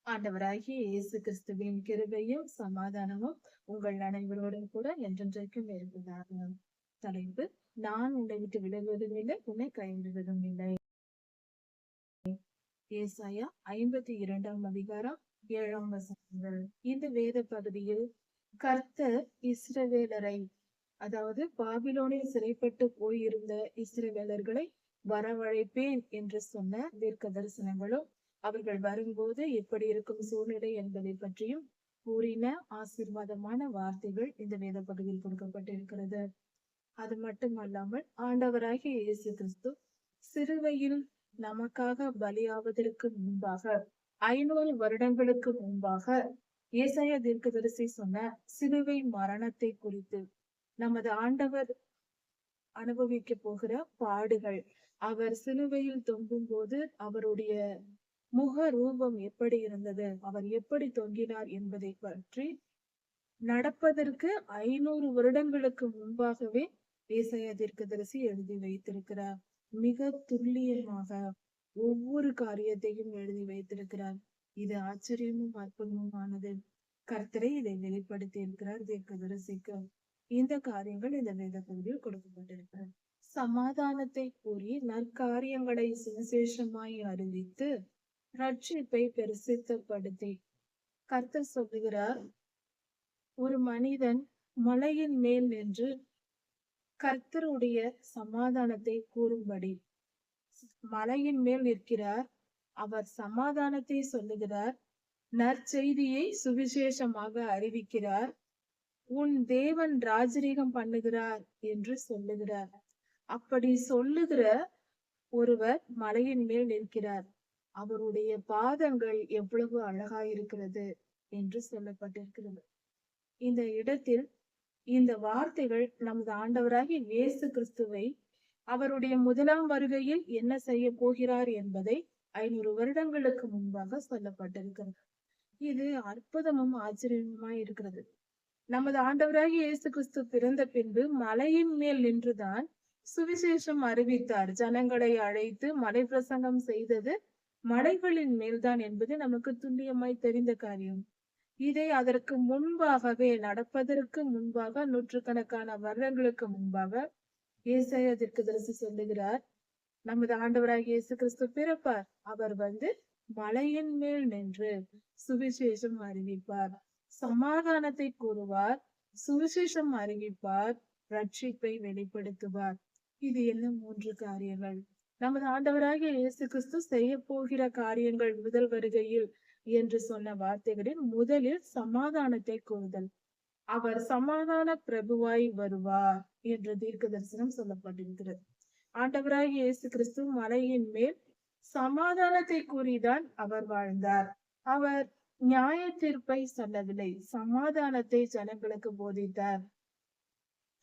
ஆண்டவராகிய இயேசு கிறிஸ்துவின் கிருபையும் சமாதானமும் உங்கள் அனைவரோடும் கூட என்றென்றைக்கும் இருப்பதாக. தலைப்பு: நான் உன்னை விட்டு விலகுவதும் இல்லை, உன்னை கைவிடுவதும் இல்லை. ஏசாயா 52ஆம் அதிகாரம் 7ஆம் வசனங்கள். இந்த வேத பகுதியில் கர்த்தர் இஸ்ரவேலரை, அதாவது பாபிலோனில் சிறைப்பட்டு போயிருந்த இஸ்ரவேலர்களை வரவழைப்பேன் என்று சொன்ன தீர்க்க தரிசனங்களும், அவர்கள் வரும்போது எப்படி இருக்கும் சூழ்நிலை என்பதை பற்றியும் கூறின ஆசீர்வாதமான வார்த்தைகள் இந்த வேத பகுதியில் கொடுக்கப்பட்டிருக்கிறது. அது மட்டுமல்லாமல் ஆண்டவராகிய இயேசு கிறிஸ்து சிலுவையில் நமக்காக பலியாவதற்கு முன்பாக 500 வருடங்களுக்கு முன்பாக ஏசாயா தீர்க்கதரிசி சொன்ன சிலுவை மரணத்தை குறித்து, நமது ஆண்டவர் அனுபவிக்க போகிற பாடுகள், அவர் சிலுவையில் தொங்கும் போது அவருடைய முக ரூபம் எப்படி இருந்தது, அவர் எப்படி தொங்கினார் என்பதை பற்றி நடப்பதற்கு 500 வருடங்களுக்கு முன்பாகவே ஏசாயா தீர்க்கதரிசி எழுதி வைத்திருக்கிறார். மிக துல்லியமாக ஒவ்வொரு காரியத்தையும் எழுதி வைத்திருக்கிறார். இது ஆச்சரியமும் அற்புதமுமானது. கர்த்தரை இதை வெளிப்படுத்தி இருக்கிறார் தீர்க்கதரிசிக்கு. இந்த காரியங்கள் இந்த வேத பகுதியில் கொடுக்கப்பட்டிருக்கிறது. சமாதானத்தை கூறி நற்காரியங்களை சுவிசேஷமாய் அறிவித்து ரட்சிப்பை பிரசித்தப்படுத்தி, கர்த்தர் சொல்லுகிறார், ஒரு மனிதன் மலையின் மேல் நின்று கர்த்தருடைய சமாதானத்தை கூறும்படி மலையின் மேல் நிற்கிறார். அவர் சமாதானத்தை சொல்லுகிறார், நற்செய்தியை சுவிசேஷமாக அறிவிக்கிறார், உன் தேவன் ராஜரீகம் பண்ணுகிறார் என்று சொல்லுகிறார். அப்படி சொல்லுகிற ஒருவர் மலையின் மேல் நிற்கிறார். அவருடைய பாதங்கள் எவ்வளவு அழகாயிருக்கிறது என்று சொல்லப்பட்டிருக்கிறது. இந்த இடத்தில் இந்த வார்த்தைகள் நமது ஆண்டவராகிய இயேசு கிறிஸ்துவை அவருடைய முதலாம் வருகையில் என்ன செய்ய போகிறார் என்பதை 500 வருடங்களுக்கு முன்பாக சொல்லப்பட்டிருக்கிறது. இது அற்புதமும் ஆச்சரியமாய் இருக்கிறது. நமது ஆண்டவராகிய இயேசு கிறிஸ்து பிறந்த பின்பு மலையின் மேல் நின்றுதான் சுவிசேஷம் அறிவித்தார். ஜனங்களை அழைத்து மலை பிரசங்கம் செய்தது மலைகளின் மேல்தான் என்பது நமக்கு துல்லியமாய் தெரிந்த காரியம். இதை அதற்கு முன்பாகவே, நடப்பதற்கு முன்பாக, நூற்றுக்கணக்கான வருடங்களுக்கு முன்பாக ஏசாயா தீர்க்கதரிசி சொல்லுகிறார், நமது ஆண்டவராகிய இயேசு கிறிஸ்து பிறப்பார். அவர் மலையின் மேல் நின்று சுவிசேஷம் அறிவிப்பார், சமாதானத்தை கூறுவார், சுவிசேஷம் அறிவிப்பார், ரட்சிப்பை வெளிப்படுத்துவார். இது என்ன 3 காரியங்கள்? நமது ஆண்டவராகிய இயேசு கிறிஸ்து செய்ய போகிற காரியங்கள் முதல் வருகையில் என்று சொன்ன வார்த்தைகளில் முதலில் சமாதானத்தை கூறுதல். அவர் சமாதான பிரபுவாய் வருவார் என்று தீர்க்க தரிசனம் சொல்லப்பட்டிருக்கிறது. ஆண்டவராகிய இயேசு கிறிஸ்து மலையின் மேல் சமாதானத்தை கூறிதான் அவர் வாழ்ந்தார். அவர் நியாய தீர்ப்பை சொல்லவில்லை, சமாதானத்தை ஜனங்களுக்கு போதித்தார்,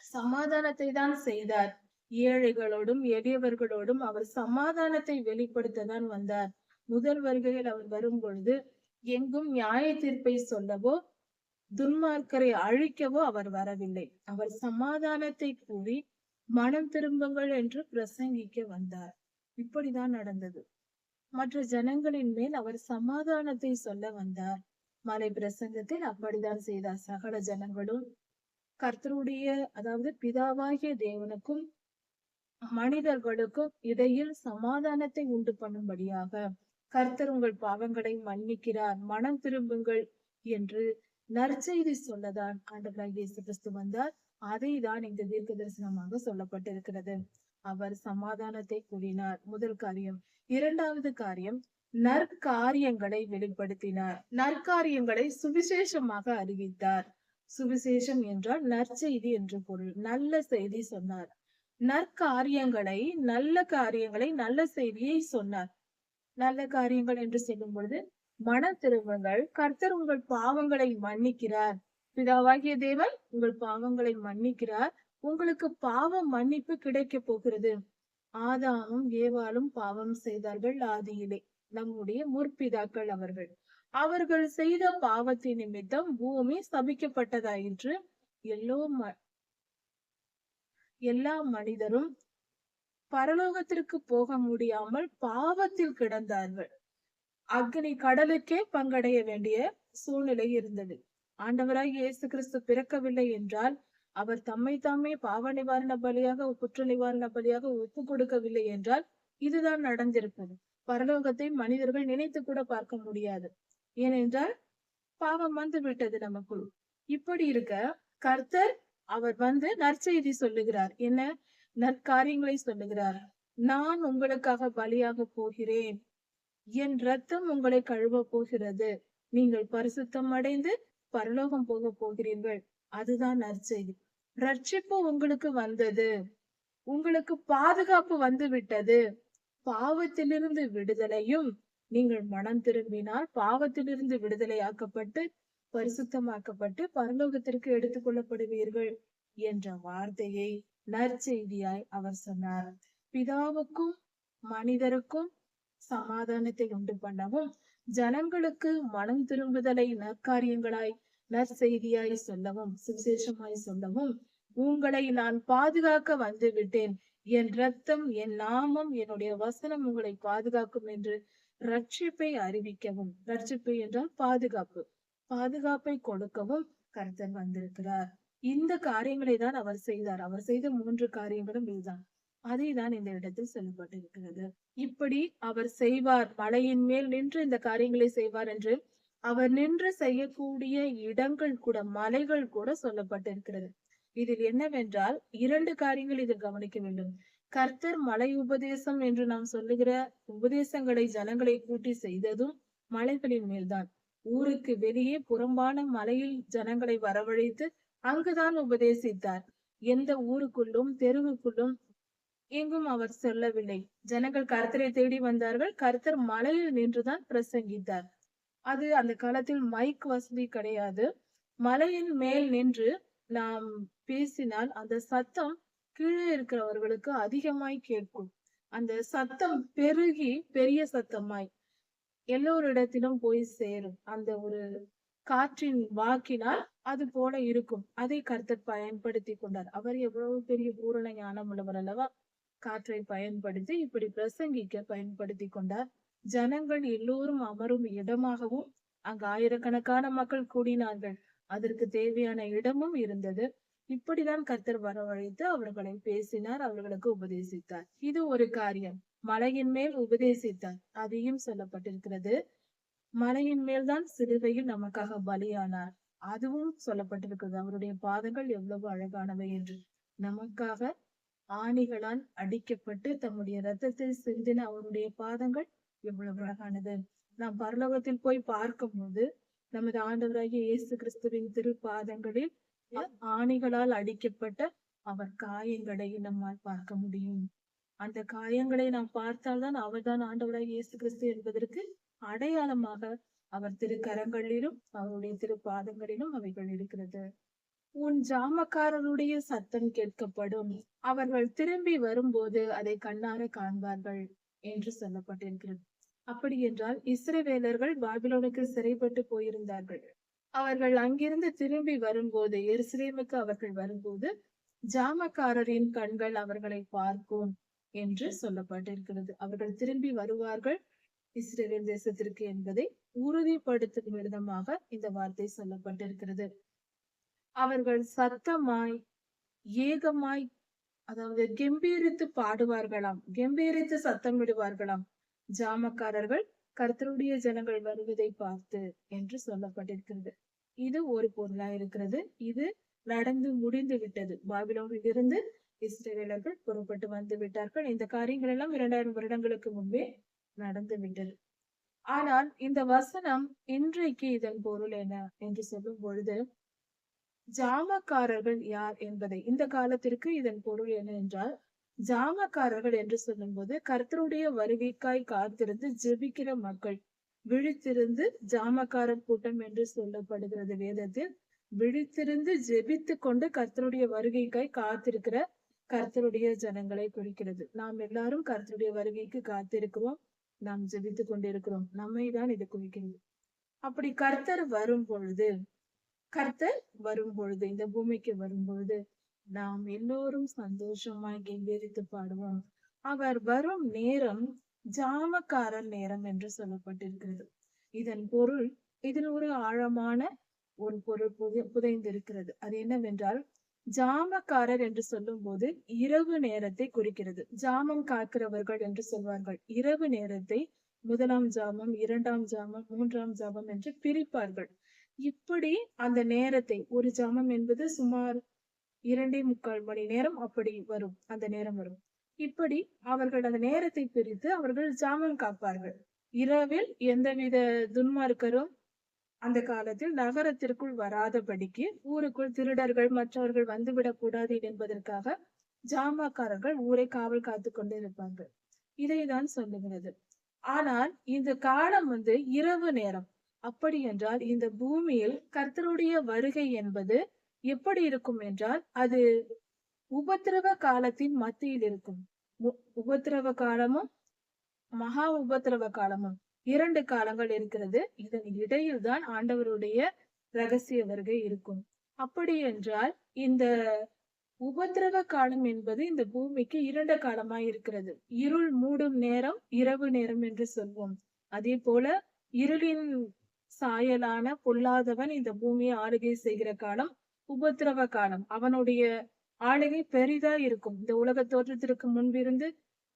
சமாதானத்தை தான் செய்தார். ஏழைகளோடும் எளியவர்களோடும் அவர் சமாதானத்தை வெளிப்படுத்ததான் வந்தார். முதல் வருகையில் அவர் வரும் பொழுது எங்கும் நியாய தீர்ப்பை சொல்லவோ துன்மார்க்கரை அழிக்கவோ அவர் வரவில்லை. அவர் சமாதானத்தை கூறி மனம் திரும்புங்கள் என்று பிரசங்கிக்க வந்தார். இப்படிதான் நடந்தது. மற்ற ஜனங்களின் மேல் அவர் சமாதானத்தை சொல்ல வந்தார். மலை பிரசங்கத்தில் அப்படிதான் செய்தார். சகல ஜனங்களும் கர்த்தருடைய, அதாவது பிதாவாகிய தேவனுக்கும் மனிதர்களுக்கும் இடையில் சமாதானத்தை உண்டு பண்ணும்படியாக கர்த்தர் உங்கள் பாவங்களை மன்னிக்கிறார், மனம் திரும்புங்கள் என்று நற்செய்தி சொல்லதான் ஆண்டவராகிய இயேசு கிறிஸ்து வந்தார். அதை தான் இந்த தீர்க்க தரிசனமாக சொல்லப்பட்டிருக்கிறது. அவர் சமாதானத்தை கூறினார், முதல் காரியம். இரண்டாவது காரியம், நற்காரியங்களை வெளிப்படுத்தினார். நற்காரியங்களை சுவிசேஷமாக அறிவித்தார். சுவிசேஷம் என்றால் நற்செய்தி என்று பொருள். நல்ல செய்தி சொன்னார். நற்காரியங்களை, நல்ல காரியங்களை, நல்ல செய்தியை சொன்னார். நல்ல காரியங்கள் என்று சொல்லும் பொழுது, மன திரும்புங்கள், கர்த்தர் உங்கள் பாவங்களை மன்னிக்கிறார், பிதாவாகிய தேவன் உங்கள் பாவங்களை மன்னிக்கிறார், உங்களுக்கு பாவ மன்னிப்பு கிடைக்க போகிறது. ஆதாமும் ஏவாளும் பாவம் செய்தார்கள் ஆதியிலே, நம்முடைய முற்பிதாக்கள் அவர்கள். அவர்கள் செய்த பாவத்தின் நிமித்தம் பூமி சபிக்கப்பட்டதாயிற்று. எல்லா மனிதரும் பரலோகத்திற்கு போக முடியாமல் பாவத்தில் கிடந்தார்கள். அக்னி கடலுக்கே பங்கடைய வேண்டிய சூழ்நிலை இருந்தது. ஆண்டவராய் இயேசு கிறிஸ்து பிறக்கவில்லை என்றால், அவர் தம்மை தாமே பாவ நிவாரண பலியாக, குற்ற நிவாரண பலியாக ஒப்பு கொடுக்கவில்லை என்றால் இதுதான் நடந்திருப்பது. பரலோகத்தை மனிதர்கள் நினைத்து கூட பார்க்க முடியாது. ஏனென்றால் பாவம் வந்து விட்டது நமக்குள். இப்படி இருக்க கர்த்தர் அவர் வந்து நற்செய்தி சொல்லுகிறார். என்ன நற்காரியங்களை சொல்லுகிறார். நான் உங்களுக்காக பலியாக போகிறேன், என் ரத்தம் உங்களை கழுவ போகிறது, நீங்கள் பரிசுத்தம் அடைந்து பரலோகம் போக போகிறீர்கள். அதுதான் நற்செய்தி. ரட்சிப்பு உங்களுக்கு வந்தது, உங்களுக்கு பாதுகாப்பு வந்து விட்டது. பாவத்திலிருந்து விடுதலையும், நீங்கள் மனம் திரும்பினால் பாவத்திலிருந்து விடுதலையாக்கப்பட்டு பரிசுத்தமாக்கப்பட்டு பரலோகத்திற்கு எடுத்துக் கொள்ளப்படுவீர்கள் என்ற வார்த்தையை நற்செய்தியாய் அவர் சொன்னார். பிதாவுக்கும் மனிதருக்கும் சமாதானத்தை உண்டு பண்ணவும், ஜனங்களுக்கு மனம் திரும்புதலை நற்காரியங்களாய் நற்செய்தியாய் சொல்லவும், சுவிசேஷமாய் சொல்லவும், உங்களை நான் பாதுகாக்க வந்து விட்டேன், என் ரத்தம், என் நாமம், என்னுடைய வசனம் உங்களை பாதுகாக்கும் என்று ரட்சிப்பை அறிவிக்கவும், ரட்சிப்பு என்றால் பாதுகாப்பு, பாதுகாப்பை கொடுக்கவும் கர்த்தர் வந்திருக்கிறார். இந்த காரியங்களை தான் அவர் செய்தார். அவர் செய்த 3 காரியங்களும் இதுதான். அதை தான் இந்த இடத்தில் சொல்லப்பட்டிருக்கிறது. இப்படி அவர் செய்வார், மலையின் மேல் நின்று இந்த காரியங்களை செய்வார் என்று அவர் நின்று செய்யக்கூடிய இடங்கள் கூட, மலைகள் கூட சொல்லப்பட்டிருக்கிறது. இதில் என்னவென்றால் 2 காரியங்கள் இதில் கவனிக்க வேண்டும். கர்த்தர் மலை உபதேசம் என்று நாம் சொல்லுகிற உபதேசங்களை ஜனங்களை கூட்டி செய்ததும் மலைகளின் மேல்தான். ஊருக்கு வெளியே புறம்பான மலையில் ஜனங்களை வரவழைத்து அங்குதான் உபதேசித்தார். எந்த ஊருக்குள்ளும் தெருவுக்குள்ளும் எங்கும் அவர் சொல்லவில்லை. ஜனங்கள் கர்த்தரை தேடி வந்தார்கள். கர்த்தர் மலையில் நின்றுதான் பிரசங்கித்தார். அது அந்த காலத்தில் மைக் வசதி கிடையாது. மலையின் மேல் நின்று நாம் பேசினால் அந்த சத்தம் கீழே இருக்கிறவர்களுக்கு அதிகமாய் கேட்கும். அந்த சத்தம் பெருகி பெரிய சத்தமாய் எல்லோரிடத்திலும் போய் சேரும். அந்த ஒரு காற்றின் வாக்கினால் அது போல இருக்கும். அதை கர்த்தர் பயன்படுத்தி கொண்டார். அவர் எவ்வளவு பெரிய பூரண ஞானம் உள்ளவர் அல்லவா? காற்றை பயன்படுத்தி இப்படி பிரசங்கிக்க பயன்படுத்தி கொண்டார். ஜனங்கள் எல்லோரும் அமரும் இடமாகவும் அங்கு ஆயிரக்கணக்கான மக்கள் கூடினார்கள். அதற்கு தேவையான இடமும் இருந்தது. இப்படிதான் கர்த்தர் வரவழைத்து அவர்களை பேசினார், அவர்களுக்கு உபதேசித்தார். இது ஒரு காரியம். மலையின் மேல் உபதேசித்தார், அதையும் சொல்லப்பட்டிருக்கிறது. மலையின் மேல்தான் சிலுவையில் நமக்காக பலியானார், அதுவும் சொல்லப்பட்டிருக்கிறது. அவருடைய பாதங்கள் எவ்வளவு அழகானவை என்று. நமக்காக ஆணிகளால் அடிக்கப்பட்டு தம்முடைய ரத்தத்தை சிந்தின அவருடைய பாதங்கள் எவ்வளவு அழகானது. நாம் பரலோகத்தில் போய் பார்க்கும் போது நமது ஆண்டவராகிய இயேசு கிறிஸ்துவின் திருப்பாதங்களில் ஆணிகளால் அடிக்கப்பட்ட அவர் காயங்களை நம்மால் பார்க்க முடியும். அந்த காயங்களை நாம் பார்த்தால்தான் அவர்தான் ஆண்டவராகிய இயேசு கிறிஸ்து என்பதற்கு அடையாளமாக அவர் திருக்கரங்களிலும் அவருடைய திருப்பாதங்களிலும் அவைகள் இருக்கிறது. உன் ஜாமக்காரருடைய சத்தம் கேட்கப்படும், அவர்கள் திரும்பி வரும்போது அதை கண்ணார காண்பார்கள் என்று சொல்லப்பட்டிருக்கிறது. அப்படி என்றால் இஸ்ரவேலர்கள் பாபிலோனுக்கு சிறைப்பட்டு போயிருந்தார்கள். அவர்கள் அங்கிருந்து திரும்பி வரும்போது, எருசலேமுக்கு அவர்கள் வரும்போது ஜாமக்காரரின் கண்கள் அவர்களை பார்க்கும் என்று சொல்லப்பட்டிருக்கிறது. அவர்கள் திரும்பி வருவார்கள் இஸ்ரவேல் தேசத்திற்கு என்பதை உறுதிப்படுத்தும் விதமாக இந்த வார்த்தை சொல்லப்பட்டிருக்கிறது. அவர்கள் சத்தமாய் ஏகமாய், அதாவது கெம்பீரித்து பாடுவார்களாம், கெம்பீரித்து சத்தமிடுவார்களாம், ஜாமக்காரர்கள் கர்த்தருடைய ஜனங்கள் வருவதை பார்த்து என்று சொல்லப்பட்டிருக்கிறது. இது ஒரு பொருளா இருக்கிறது. இது நடந்து முடிந்து விட்டது. பாபிலோனில் இருந்து இஸ்ரவேலர்கள் புறப்பட்டு வந்து விட்டார்கள். இந்த காரியங்கள் எல்லாம் 2000 வருடங்களுக்கு முன்பே நடந்து விட்டது. ஆனால் இந்த வசனம் இன்றைக்கு இதன் பொருள் என்ன என்று சொல்லும் பொழுது, ஜாமக்காரர்கள் யார் என்பதை, இந்த காலத்திற்கு இதன் பொருள் என்ன என்றால், ஜாமக்காரர்கள் என்று சொல்லும் போது கர்த்தருடைய வருகைக்காய் காத்திருந்து ஜெபிக்கிற மக்கள், விழித்திருந்து ஜாமக்காரர் கூட்டம் என்று சொல்லப்படுகிறது வேதத்தில். விழித்திருந்து ஜெபித்து கொண்டு கர்த்தருடைய வருகைக்காய் காத்திருக்கிற கர்த்தருடைய ஜனங்களை குறிக்கிறது. நாம் எல்லாரும் கர்த்தருடைய வருகைக்கு காத்திருக்கிறோம், நாம் ஜெபித்து கொண்டிருக்கிறோம். நம்மை தான் இது குறிக்கிறது. அப்படி கர்த்தர் வரும் பொழுது, இந்த பூமிக்கு வரும் பொழுது நாம் எல்லோரும் சந்தோஷமாய் கெம்பீரித்து பாடுவோம். அவர் வரும் நேரம் ஜாமக்காரர் நேரம் என்று சொல்லப்பட்டிருக்கிறது. இதன் பொருள், இதில் ஒரு ஆழமான ஒரு பொருள் புதைந்திருக்கிறது. அது என்னவென்றால், ஜாமக்காரர் என்று சொல்லும் போது இரவு நேரத்தை குறிக்கிறது. ஜாமம் காக்கிறவர்கள் என்று சொல்வார்கள். இரவு நேரத்தை முதலாம் ஜாமம், இரண்டாம் ஜாமம், மூன்றாம் ஜாமம் என்று பிரிப்பார்கள். இப்படி அந்த நேரத்தை, ஒரு ஜாமம் என்பது சுமார் 2.75 மணி நேரம், அப்படி வரும், அந்த நேரம் வரும். இப்படி அவர்கள் அந்த நேரத்தை பிரித்து அவர்கள் ஜாமம் காப்பார்கள். இரவில் எந்தவித துன்மார்க்கரும் அந்த காலத்தில் நகரத்திற்குள் வராதபடிக்கு, ஊருக்குள் திருடர்கள் மற்றவர்கள் வந்துவிடக் கூடாது என்பதற்காக ஜாமக்காரர்கள் ஊரை காவல் காத்து கொண்டு இருப்பார்கள். இதைதான் சொல்லுகிறது. ஆனால் இந்த காலம் இரவு நேரம். அப்படி என்றால் இந்த பூமியில் கர்த்தருடைய வருகை என்பது எப்படி இருக்கும் என்றால், அது உபத்திரவ காலத்தின் மத்தியில் இருக்கும். உபத்திரவ காலமும் மகா உபத்திரவ காலமும் 2 காலங்கள் இருக்கிறது. இதன் இடையில் தான் ஆண்டவருடைய ரகசிய வருகை இருக்கும். அப்படி என்றால் இந்த உபத்திரவ காலம் என்பது இந்த பூமிக்கு 2 காலமாய் இருக்கிறது. இருள் மூடும் நேரம் இரவு நேரம் என்று சொல்வோம். அதே போல இருளின் சாயலான பொல்லாதவன் இந்த பூமியை ஆளுகை செய்கிற காலம் உபத்திரவ காலம். அவனுடைய ஆளுகை பெரிதா இருக்கும். இந்த உலக தோற்றத்திற்கு முன்பிருந்து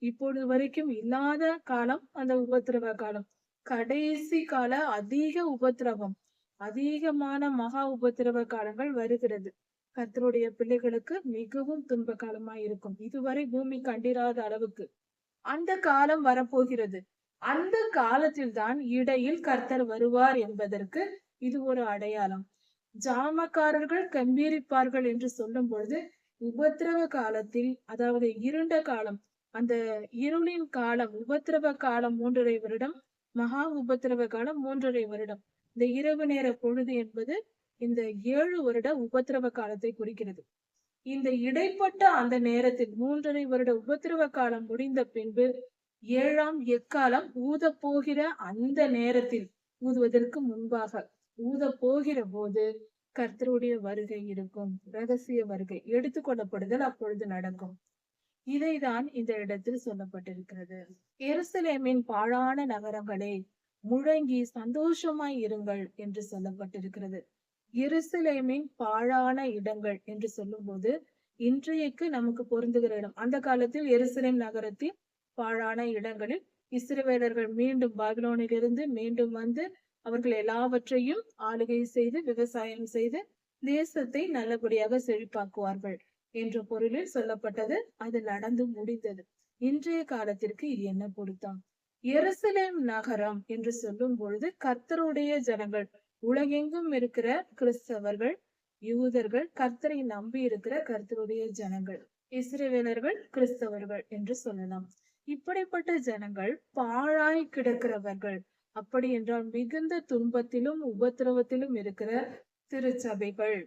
இப்பொழுது வரைக்கும் இல்லாத காலம் அந்த உபத்திரவ காலம். கடைசி கால அதிக உபத்திரவம், அதிகமான மகா உபத்திரவ காலங்கள் வருகிறது. கர்த்தருடைய பிள்ளைகளுக்கு மிகவும் துன்ப காலமாய் இருக்கும். இதுவரை பூமி கண்டிராத அளவுக்கு அந்த காலம் வரப்போகிறது. அந்த காலத்தில் தான் இடையில் கர்த்தர் வருவார் என்பதற்கு இது ஒரு அடையாளம். ஜாமக்காரர்கள் கம்பீரிப்பார்கள் என்று சொல்லும் பொழுது உபத்திரவ காலத்தில், அதாவது இருண்ட காலம், அந்த இருளின் காலம், உபத்திரவ காலம் 3.5 வருடம், மகா உபத்திரவ காலம் 3.5 வருடம். இந்த இரவு நேர பொழுது என்பது இந்த 7 வருட உபத்திரவ காலத்தை குறிக்கிறது. இந்த இடைப்பட்ட அந்த நேரத்தில் 3.5 வருட உபத்திரவ காலம் முடிந்த பின்பு 7ஆம் எக்காலம் ஊத போகிற அந்த நேரத்தில், ஊதுவதற்கு முன்பாக ஊத போகிற போது கர்த்தருடைய வருகை இருக்கும். ரகசிய வருகை, எடுத்துக்கொள்ளப்படுதல் அப்பொழுது நடக்கும். இதைதான் இந்த இடத்தில் சொல்லப்பட்டிருக்கிறது. எருசலேமின் பாழான நகரங்களே, முழங்கி சந்தோஷமாய் இருங்கள் என்று சொல்லப்பட்டிருக்கிறது. எருசலேமின் பாழான இடங்கள் என்று சொல்லும் போது இன்றைக்கு நமக்கு பொருந்துகிற இடம். அந்த காலத்தில் எருசலேம் நகரத்தில் பாழான இடங்களில் இஸ்ரவேலர்கள் மீண்டும் பாபிலோனிலிருந்து மீண்டும் வந்து அவர்கள் எல்லாவற்றையும் ஆளுகை செய்து விவசாயம் செய்து தேசத்தை நல்லபடியாக செழிப்பாக்குவார்கள் என்ற பொருளில் சொல்லப்பட்டது. அது நடந்து முடிந்தது. இன்றைய காலத்திற்கு இது என்ன பொருத்தம்? எருசலேம் நகரம் என்று சொல்லும் பொழுது கர்த்தருடைய ஜனங்கள், உலகெங்கும் இருக்கிற கிறிஸ்தவர்கள், யூதர்கள், கர்த்தரை நம்பி இருக்கிற கர்த்தருடைய ஜனங்கள், இஸ்ரவேலர்கள், கிறிஸ்தவர்கள் என்று சொல்லலாம். இப்படிப்பட்ட ஜனங்கள் பாழாய் கிடக்கிறவர்கள். அப்படி என்றால் மிகுந்த துன்பத்திலும் உபத்திரவத்திலும் இருக்கிற திருச்சபைகள்,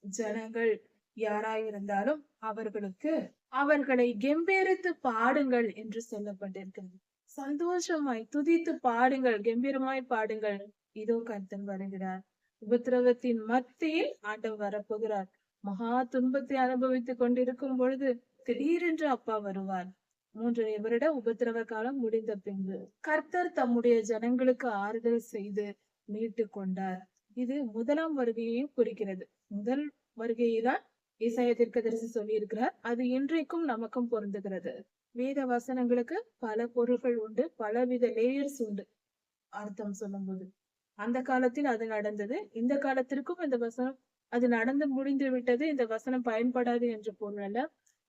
ஜனங்கள் யாராயிருந்தாலும் அவர்களுக்கு அவர்களை கெம்பீரித்து பாடுங்கள் என்று சொல்லப்பட்டிருக்கிறது. சந்தோஷமாய் துதித்து பாடுங்கள், கம்பீரமாய் பாடுங்கள், இதோ கர்த்தர் வருகிறார். உபத்திரவத்தின் மத்தியில் ஆண்டவர் வரப்போகிறார். மகா துன்பத்தை அனுபவித்துக் கொண்டிருக்கும் பொழுது திடீரென்று அப்பா வருவார். 3.5 வருட உபத்திரவ காலம் முடிந்த பின்பு கர்த்தர் தம்முடைய ஜனங்களுக்கு ஆறுதல் செய்து மீட்டு கொண்டார். இது முதலாம் வருகையையும் குறிக்கிறது. முதல் வருகையை தான் ஏசாயா தீர்க்கதரிசி சொல்லி இருக்கிறார். அது இன்றைக்கும் நமக்கும் பொருந்துகிறது. வேத வசனங்களுக்கு பல பொருள்கள் உண்டு, பலவித லேயர்ஸ் உண்டு அர்த்தம் சொல்லும் போது. அந்த காலத்தில் அது நடந்தது, இந்த காலத்திற்கும் இந்த வசனம் அது நடந்து முடிந்து விட்டது, இந்த வசனம் பயன்படாது என்ற பொருள் அல்ல.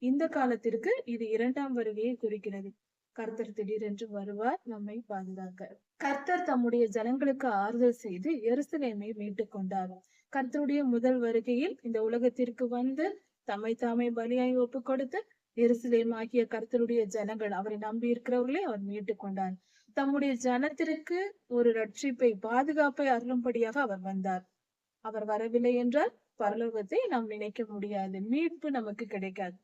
இந்த காலத்திற்கு இது 2ஆம் வருகையை குறிக்கிறது. கர்த்தர் திடீரென்று வருவார் நம்மை பாதுகாக்க. கர்த்தர் தம்முடைய ஜனங்களுக்கு ஆறுதல் செய்து எருசலேமை மீட்டுக் கொண்டார். கர்த்தருடைய முதல் வருகையில் இந்த உலகத்திற்கு வந்து தம்மை தாமே பலியாய் ஒப்பு கொடுத்து எருசலேம் ஆகிய கர்த்தருடைய ஜனங்கள், அவரை நம்பி இருக்கிறவர்களே அவர் மீட்டுக் கொண்டார். தம்முடைய ஜனத்திற்கு ஒரு ரட்சிப்பை, பாதுகாப்பை அருளும்படியாக அவர் வந்தார். அவர் வரவில்லை என்றால் பரலோகத்தை நாம் நினைக்க முடியாது, மீட்பு நமக்கு கிடைக்காது.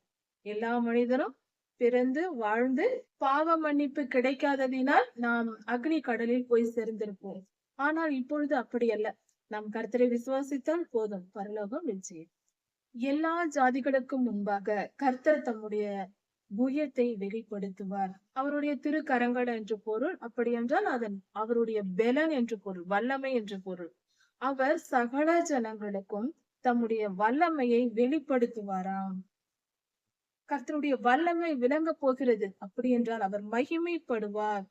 எல்லா மனிதரும் பிறந்து வாழ்ந்து பாவ மன்னிப்பு கிடைக்காததினால் நாம் அக்னி கடலில் போய் சேர்ந்திருப்போம். ஆனால் இப்பொழுது அப்படி அல்ல. நாம் கர்த்தரை விசுவாசித்தால் போதும், பரலோகம் நிச்சயம். எல்லா ஜாதிகளுக்கும் முன்பாக கர்த்தர் தம்முடைய புயத்தை வெளிப்படுத்துவார். அவருடைய திருக்கரங்கள் என்று பொருள். அப்படி என்றால் அதன் அவருடைய பெலன் என்று பொருள், வல்லமை என்று பொருள். அவர் சகல ஜனங்களுக்கும் தம்முடைய வல்லமையை வெளிப்படுத்துவாராம். கர்த்தருடைய வல்லமை விளங்க போகிறது. அப்படி என்றால் அவர் மகிமைப்படுவார்.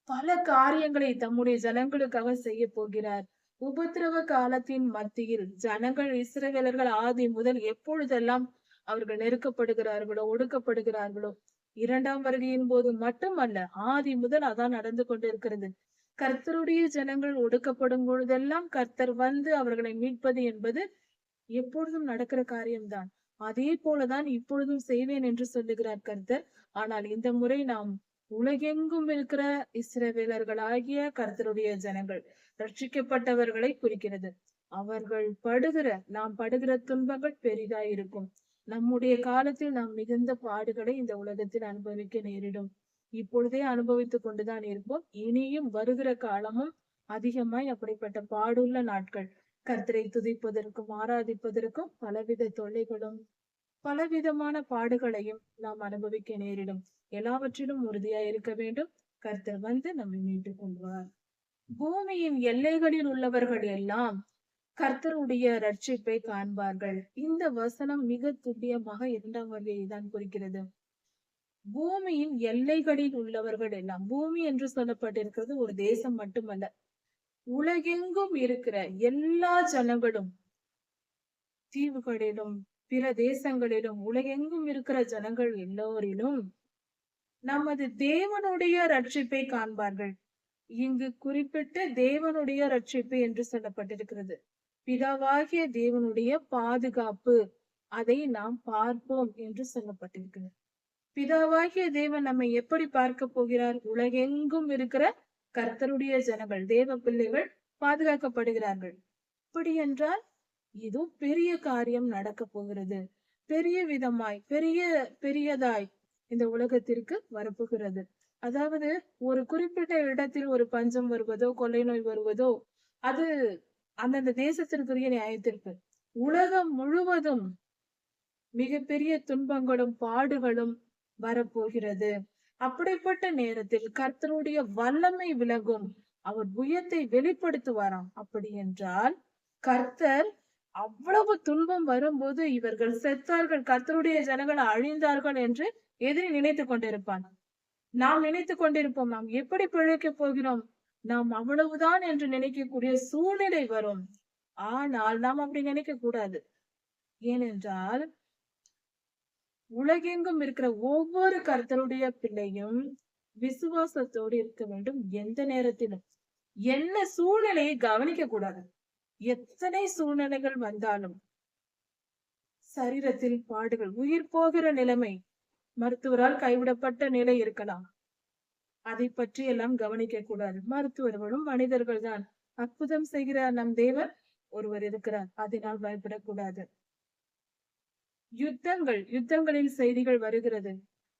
பல காரியங்களை தம்முடைய ஜனங்களுக்காக செய்ய போகிறார். உபத்திரவ காலத்தின் மத்தியில் ஜனங்கள் இஸ்ரவேலர்கள் ஆதி முதல் எப்பொழுதெல்லாம் அவர்கள் நெருக்கப்படுகிறார்களோ, ஒடுக்கப்படுகிறார்களோ, இரண்டாம் வருகையின் போது மட்டுமல்ல, ஆதி முதல் அதான் நடந்து கொண்டிருக்கிறது. கர்த்தருடைய ஜனங்கள் ஒடுக்கப்படும் பொழுதெல்லாம் கர்த்தர் வந்து அவர்களை மீட்பது என்பது எப்பொழுதும் நடக்கிற காரியம்தான். அதே போலதான் இப்பொழுதும் செய்வேன் என்று சொல்லுகிறார் கர்த்தர். ஆனால் இந்த முறை நாம் உலகெங்கும் இருக்கிற இஸ்ரவேலர்களாகிய கர்த்தருடைய ஜனங்கள், ரட்சிக்கப்பட்டவர்களை குறிக்கிறது. அவர்கள் நாம் படுகிற துன்பங்கள் பெரிதாயிருக்கும். நம்முடைய காலத்தில் நாம் மிகுந்த பாடுகளை இந்த உலகத்தில் அனுபவிக்க நேரிடும். இப்பொழுதே அனுபவித்துக் கொண்டுதான் இருப்போம். இனியும் வருகிற காலமும் அதிகமாய் அப்படிப்பட்ட பாடுள்ள நாட்கள். கர்த்தரை துதிப்பதற்கும் ஆராதிப்பதற்கும் பலவித தொல்லைகளும் பலவிதமான பாடுகளையும் நாம் அனுபவிக்க நேரிடும். எல்லாவற்றிலும் உறுதியா இருக்க வேண்டும். கர்த்தர் வந்து நம்மை மீட்டுக் கொள்வார். பூமியின் எல்லைகளில் உள்ளவர்கள் எல்லாம் கர்த்தருடைய ரட்சிப்பை காண்பார்கள். இந்த வசனம் மிக துல்லியமாக இரண்டாம் வருகையை தான் குறிக்கிறது. பூமியின் எல்லைகளில் உள்ளவர்கள் எல்லாம், பூமி என்று சொல்லப்பட்டிருக்கிறது ஒரு தேசம் மட்டுமல்ல, உலகெங்கும் இருக்கிற எல்லா ஜனங்களும், தீவுகளிலும் பிற தேசங்களிலும் உலகெங்கும் இருக்கிற ஜனங்கள் எல்லோரிலும் நமது தேவனுடைய ரட்சிப்பை காண்பார்கள். இங்கு குறிப்பிட்ட தேவனுடைய ரட்சிப்பு என்று சொல்லப்பட்டிருக்கிறது. பிதாவாகிய தேவனுடைய பாதுகாப்பு, அதை நாம் பார்ப்போம் என்று சொல்லப்பட்டிருக்கிறது. பிதாவாகிய தேவன் நம்மை எப்படி பார்க்க போகிறார்? உலகெங்கும் இருக்கிற கர்த்தருடைய ஜனங்கள், தேவ பிள்ளைகள் பாதுகாக்கப்படுகிறார்கள். அப்படி என்றால் இது பெரிய காரியம் நடக்க போகிறது. பெரிய விதமாய், பெரியதாய் இந்த உலகத்திற்கு வரப்போகிறது. அதாவது ஒரு குறிப்பிட்ட இடத்தில் ஒரு பஞ்சம் வருவதோ, கொள்ளை நோய் வருவதோ, அது அந்தந்த தேசத்திற்குரிய நியாயத்திற்கு. உலகம் முழுவதும் மிகப்பெரிய துன்பங்களும் பாடுகளும் வரப்போகிறது. அப்படிப்பட்ட நேரத்தில் கர்த்தருடைய வல்லமை விலகும். அவர் புயத்தை வெளிப்படுத்துவாராம். அப்படி என்றால் கர்த்தர் அவ்வளவு துன்பம் வரும்போது இவர்கள் செத்தார்கள், கர்த்தருடைய ஜனங்கள் அழிந்தார்கள் என்று எதிரி நினைத்துக் கொண்டிருப்பான். நாம் நினைத்துக் கொண்டிருப்போம், நாம் எப்படி பிழைக்க போகிறோம், நாம் அவ்வளவுதான் என்று நினைக்கக்கூடிய சூழ்நிலை வரும். ஆனால் நாம் அப்படி நினைக்க கூடாது. ஏனென்றால் உலகெங்கும் இருக்கிற ஒவ்வொரு கர்த்தருடைய பிள்ளையும் விசுவாசத்தோடு இருக்க வேண்டும். எந்த நேரத்திலும் என்ன சூழ்நிலையை கவனிக்க கூடாது. எத்தனை சூழ்நிலைகள் வந்தாலும், சரீரத்தில் பாடுகள், உயிர் போகிற நிலைமை, மருத்துவரால் கைவிடப்பட்ட நிலை இருக்கலாம், அதை பற்றி எல்லாம் கவனிக்க கூடாது. மருத்துவர்களும் மனிதர்கள் தான். அற்புதம் செய்கிற நம் தேவன் ஒருவர் இருக்கிறார், அதனால் பயப்படக்கூடாது. யுத்தங்களில் செய்திகள் வருகிறது.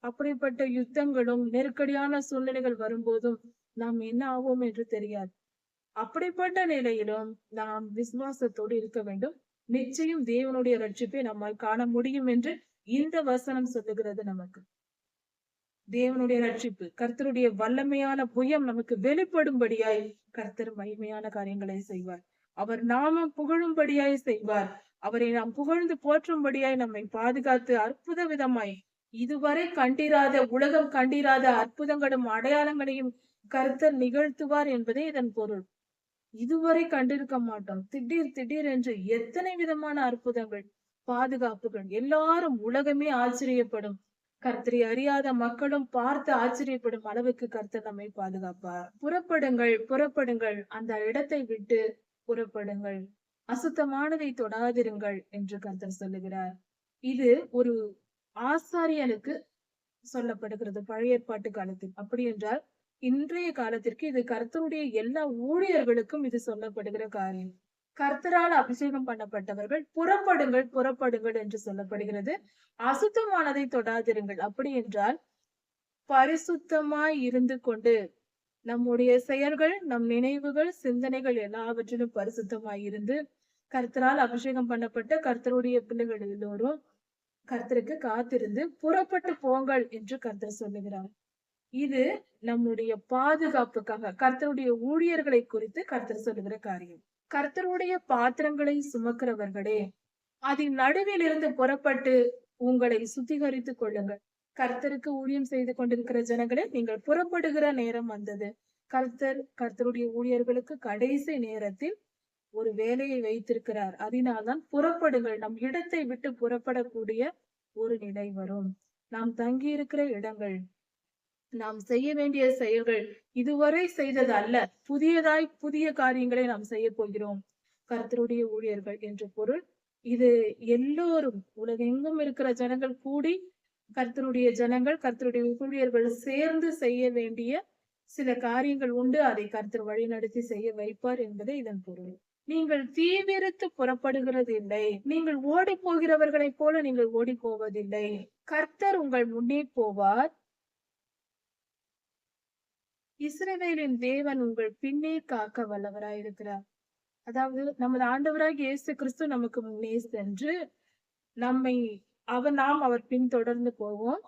அப்படிப்பட்ட யுத்தங்களும் நெருக்கடியான சூழ்நிலைகள் வரும்போதும் நாம் என்ன ஆவோம் என்று தெரியாது. அப்படிப்பட்ட நிலையிலும் நாம் விசுவாசத்தோடு இருக்க வேண்டும். நிச்சயம் தேவனுடைய ரட்சிப்பை நம்மால் காண முடியும் என்று இந்த வசனம் சொல்லுகிறது. நமக்கு தேவனுடைய ரட்சிப்பு, கர்த்தருடைய வல்லமையான புயம் நமக்கு வெளிப்படும்படியாய் கர்த்தர் மகிமையான காரியங்களை செய்வார். அவர் நாமம் புகழும்படியாய் செய்வார். அவரை நாம் புகழ்ந்து போற்றும்படியாய் நம்மை பாதுகாத்து அற்புத விதமாய் இதுவரை கண்டிராத, உலகம் கண்டிராத அற்புதங்களும் அடையாளங்களையும் கர்த்தர் நிகழ்த்துவார் என்பதே இதன் பொருள். இதுவரை கண்டிருக்க மாட்டோம். திடீர் என்று எத்தனை விதமான அற்புதங்கள், பாதுகாப்புகள், எல்லாரும் உலகமே ஆச்சரியப்படும். கர்த்தரை அறியாத மக்களும் பார்த்து ஆச்சரியப்படும் அளவுக்கு கர்த்தர் நம்மை பாதுகாப்பார். புறப்படுங்கள், அந்த இடத்தை விட்டு புறப்படுங்கள், அசுத்தமானதை தொடாதிருங்கள் என்று கர்த்தர் சொல்லுகிறார். இது ஒரு ஆசாரியனுக்கு சொல்லப்படுகிறது பழைய ஏற்பாட்டு காலத்தில். அப்படி என்றால் இன்றைய காலத்திற்கு இது கர்த்தருடைய எல்லா ஊழியர்களுக்கும் இது சொல்லப்படுகிற காரியம். கர்த்தரால் அபிஷேகம் பண்ணப்பட்டவர்கள் புறப்படுங்கள் என்று சொல்லப்படுகிறது. அசுத்தமானதை தொடாதிருங்கள். அப்படி என்றால் பரிசுத்தமாய் இருந்து கொண்டு நம்முடைய செயல்கள், நம் நினைவுகள், சிந்தனைகள் எல்லாவற்றிலும் பரிசுத்தமாய் இருந்து கர்த்தரால் அபிஷேகம் பண்ணப்பட்ட கர்த்தருடைய பிள்ளைகள் எல்லோரும் கர்த்தருக்கு காத்திருந்து புறப்பட்டு போங்கள் என்று கர்த்தர் சொல்லுகிறார். இது நம்முடைய பாதுகாப்புக்காக கர்த்தருடைய ஊழியர்களை குறித்து கர்த்தர் சொல்லுகிற காரியம். கர்த்தருடைய பாத்திரங்களை சுமக்கிறவர்களே, அதன் நடுவில் இருந்து புறப்பட்டு உங்களை சுத்திகரித்துக் கொள்ளுங்கள். கர்த்தருக்கு ஊழியம் செய்து கொண்டிருக்கிற ஜனங்களே, நீங்கள் புறப்படுகிற நேரம் வந்தது. கர்த்தருடைய ஊழியர்களுக்கு கடைசி நேரத்தில் ஒரு வேலையை வைத்திருக்கிறார். அதனால்தான் புறப்படுங்கள். நம் இடத்தை விட்டு புறப்படக்கூடிய ஒரு நிலை வரும். நாம் தங்கி இருக்கிற இடங்கள், நாம் செய்ய வேண்டிய செயல்கள் இதுவரை செய்தது அல்ல. புதிய காரியங்களை நாம் செய்ய போகிறோம். கர்த்தருடைய ஊழியர்கள் என்று பொருள். இது எல்லோரும் உலகெங்கும் இருக்கிற ஜனங்கள் கூடி கர்த்தருடைய ஊழியர்கள் சேர்ந்து செய்ய வேண்டிய சில காரியங்கள் உண்டு. அதை கர்த்தர் வழி நடத்தி செய்ய வைப்பார் என்பது இதன் பொருள். நீங்கள் தீவிரித்து புறப்படுகிறது இல்லை. நீங்கள் ஓடி போகிறவர்களைப் போல நீங்கள் ஓடி போவதில்லை. கர்த்தர் உங்கள் முன்னே போவார். இஸ்ரவேலின் தேவன் உங்கள் பின்னே காக்க வல்லவராயிருக்கிறார். அதாவது நமது ஆண்டவராகிய இயேசு கிறிஸ்து நமக்கு முன்னே சென்று நாம் அவர் பின் தொடர்ந்து போவோம்.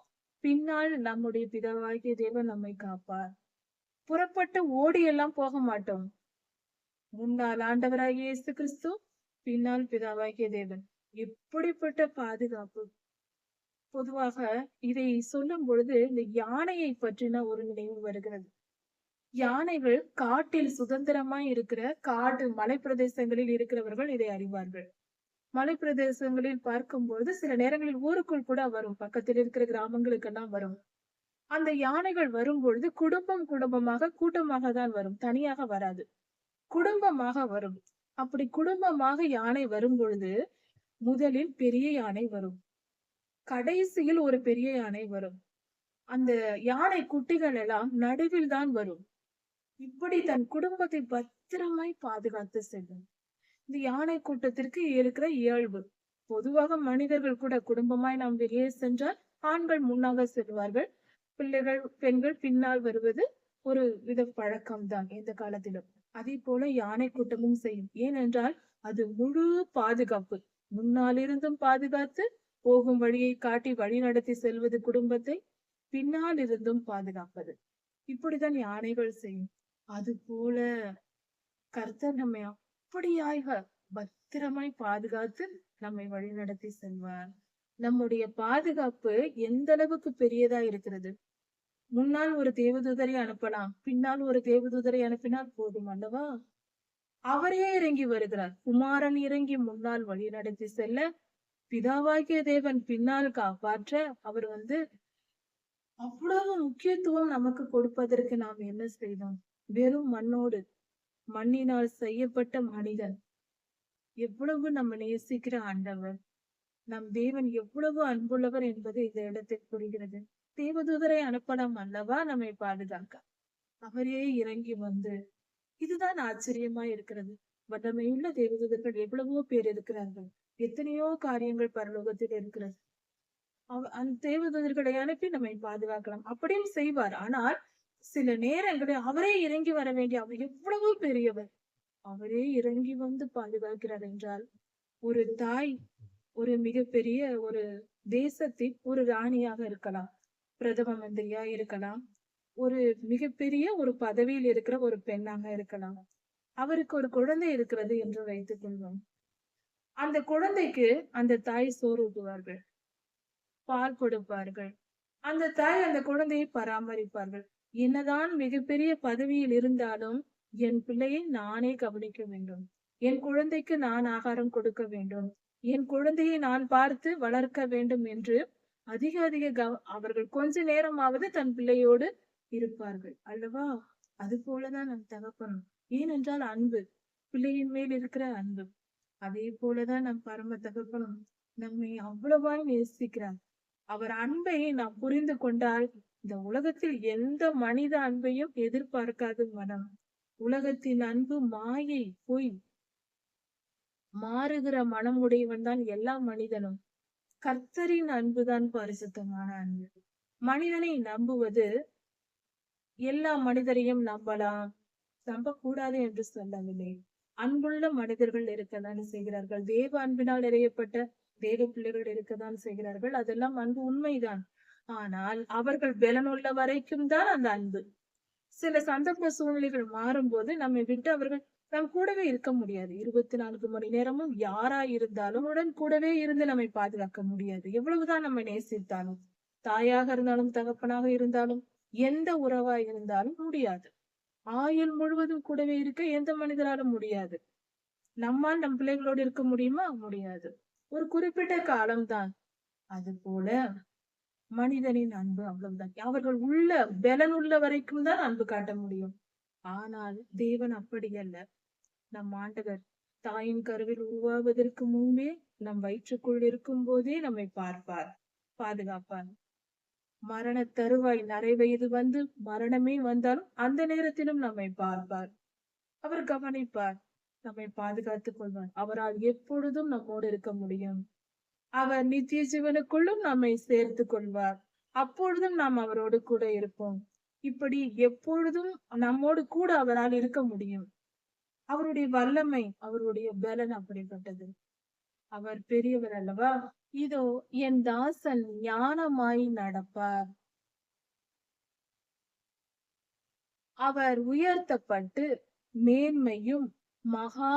பின்னால் நம்முடைய பிதாவாகிய தேவன் நம்மை காப்பார். புறப்பட்டு ஓடி எல்லாம் போக மாட்டோம். முன்னால் ஆண்டவராகிய இயேசு கிறிஸ்து, பின்னால் பிதாவாகிய தேவன். எப்படிப்பட்ட பாதுகாப்பு! பொதுவாக இதை சொல்லும் பொழுது இந்த யானையை பற்றின ஒரு நினைவு வருகிறது. யானைகள் காட்டில் சுதந்திரமாய் இருக்கிற மலை பிரதேசங்களில் இருக்கிறவர்கள் இதை அறிவார்கள். மலை பிரதேசங்களில் பார்க்கும்போது சில நேரங்களில் ஊருக்குள் கூட வரும். பக்கத்தில் இருக்கிற கிராமங்களுக்கெல்லாம் வரும். அந்த யானைகள் வரும்பொழுது குடும்பமாக கூட்டமாக தான் வரும். தனியாக வராது, குடும்பமாக வரும். அப்படி குடும்பமாக யானை வரும் பொழுது முதலில் பெரிய யானை வரும், கடைசியில் ஒரு பெரிய யானை வரும். அந்த யானை குட்டிகள் எல்லாம் நடுவில் தான் வரும். இப்படி தன் குடும்பத்தை பத்திரமாய் பாதுகாத்து செல்லும். இந்த யானை கூட்டத்திற்கு இருக்கிற இயல்பு, பொதுவாக மனிதர்கள் கூட குடும்பமாய் நாம் வெளியே சென்றால் ஆண்கள் முன்னாக செல்வார்கள், பிள்ளைகள் பெண்கள் பின்னால் வருவது ஒரு வித பழக்கம்தான் எந்த காலத்திலும். அதே போல யானை கூட்டமும் செய்யும். ஏனென்றால் அது முழு பாதுகாப்பு. முன்னால் இருந்தும் பாதுகாத்து போகும் வழியை காட்டி வழி நடத்தி செல்வது குடும்பத்தை, பின்னால் இருந்தும் பாதுகாப்பது. இப்படிதான் யானைகள் செய்யும். அது போல கர்த்தர் நம்மை அப்படியாக பத்திரமாய் பாதுகாத்து நம்மை வழி நடத்தி செல்வார். நம்முடைய பாதுகாப்பு எந்த அளவுக்கு பெரியதா இருக்கிறது! முன்னால் ஒரு தேவதூதரை அனுப்பலாம், பின்னால் ஒரு தேவதூதரை அனுப்பினால் போதும் அல்லவா? அவரே இறங்கி வருகிறார். குமாரன் இறங்கி முன்னால் வழி நடத்தி செல்ல, பிதாவாகிய தேவன் பின்னால் காப்பாற்ற, அவர் அவ்வளவு முக்கியத்துவம் நமக்கு கொடுப்பதற்கு நாம் என்ன செய்தோம்? வெறும் மண்ணினால் செய்யப்பட்ட மனிதன். எவ்வளவு நம்ம நேசிக்கிற ஆண்டவர், நம் தேவன் எவ்வளவு அன்புள்ளவர் என்பது இந்த இடத்தில் புரிகிறது. தேவதூதரை அனுப்பலாம் அல்லவா நம்மை பாதுகாக்க. அவரே இறங்கி இதுதான் ஆச்சரியமா இருக்கிறது. வல்லமையுள்ள தேவதூதர்கள் எவ்வளவோ பேர் இருக்கிறார்கள். எத்தனையோ காரியங்கள் பரலோகத்தில் இருக்கிறது. அந்த தேவதூதர்களை அனுப்பி நம்மை பாதுகாக்கலாம், அப்படியும் செய்வார். ஆனால் சில நேரங்களில் அவரே இறங்கி வர வேண்டிய, அவர் எவ்வளவோ பெரியவர், அவரே இறங்கி பாதுகாக்கிறார் என்றால், ஒரு தாய் ஒரு மிகப்பெரிய ஒரு தேசத்தின் ஒரு ராணியாக இருக்கலாம், பிரதம மந்திரியா இருக்கலாம், ஒரு மிகப்பெரிய ஒரு பதவியில் இருக்கிற ஒரு பெண்ணாக இருக்கலாம். அவருக்கு ஒரு குழந்தை இருக்கிறது என்று வைத்துக் கொள்வோம். அந்த குழந்தைக்கு அந்த தாய் சோறு ஊட்டுவார்கள், பால் கொடுப்பார்கள். அந்த தாய் அந்த குழந்தையை பராமரிப்பார்கள். என்னதான் மிகப்பெரிய பதவியில் இருந்தாலும் என் பிள்ளையை நானே கவனிக்க வேண்டும், என் குழந்தைக்கு நான் ஆகாரம் கொடுக்க வேண்டும், என் குழந்தையை நான் பார்த்து வளர்க்க வேண்டும் என்று அவர்கள் கொஞ்ச நேரமாவது தன் பிள்ளையோடு இருப்பார்கள் அல்லவா? அது போலதான் நம் தகப்பனும். ஏனென்றால் அன்பு, பிள்ளையின் மேல் இருக்கிற அன்பு. அதே போலதான் நம் பரம தகப்பனும் நம்மை அவ்வளவாய் நேசிக்கிறார். அவர் அன்பை நாம் புரிந்து கொண்டால் இந்த உலகத்தில் எந்த மனித அன்பையும் எதிர்பார்க்காத மனம். உலகத்தின் அன்பு மாயை, பொய். மாறுகிற மனம் உடையவன் தான் எல்லா மனிதனும். கர்த்தரின் அன்புதான் பரிசுத்தமான அன்பு. மனிதனை நம்புவது, எல்லா மனிதரையும் நம்பக்கூடாது என்று சொல்லவில்லை. அன்புள்ள மனிதர்கள் இருக்கத்தான் செய்கிறார்கள். தேவ அன்பினால் நிறையப்பட்ட தேவ பிள்ளைகள் இருக்கத்தான் செய்கிறார்கள். அதெல்லாம் அன்பு உண்மைதான். ஆனால் அவர்கள் பலனுள்ள வரைக்கும் தான் அந்த அன்பு. சில சந்தர்ப்ப சூழ்நிலைகள் மாறும்போது நம்மை விட்டு அவர்கள் நம் கூடவே இருக்க முடியாது. 24 மணி நேரமும் யாரா இருந்தாலும் உடன் கூடவே இருந்து நம்மை பாதுகாக்க முடியாது. எவ்வளவுதான் நம்மை நேசித்தாலும், தாயாக இருந்தாலும், தகப்பனாக இருந்தாலும், எந்த உறவா இருந்தாலும் முடியாது. ஆயுள் முழுவதும் கூடவே இருக்க எந்த மனிதராலும் முடியாது. நம்மால் நம் பிள்ளைகளோடு இருக்க முடியுமா? முடியாது. ஒரு குறிப்பிட்ட காலம்தான். அது போல மனிதனின் அன்பு அவ்வளவுதான். அவர்கள் பலன் உள்ள வரைக்கும் தான் அன்பு காட்ட முடியும். ஆனால் தேவன் அப்படி அல்ல. நம் ஆண்டவர் தாயின் கருவில் உருவாவதற்கு முன்பே நம் வயிற்றுக்குள் இருக்கும் போதே நம்மை பார்ப்பார், பாதுகாப்பார். மரண தருவாய் நரை வயது வந்து மரணமே வந்தாலும் அந்த நேரத்திலும் நம்மை பார்ப்பார். அவர் கவனிப்பார், நம்மை பாதுகாத்துக் கொள்வார். அவரால் எப்பொழுதும் நம்மோடு இருக்க முடியும். அவர் நித்திய ஜீவனுக்குள்ளும் நம்மை சேர்த்து கொள்வார். அப்பொழுதும் நாம் அவரோடு கூட இருப்போம். இப்படி எப்பொழுதும் நம்மோடு கூட அவரால் இருக்க முடியும். அவருடைய வல்லமை, அவருடைய பலன் அப்படிப்பட்டது. அவர் பெரியவர் அல்லவா? இதோ என் தாசன் ஞானமாய் நடப்பார். அவர் உயர்த்தப்பட்டு மேன்மையும் மகா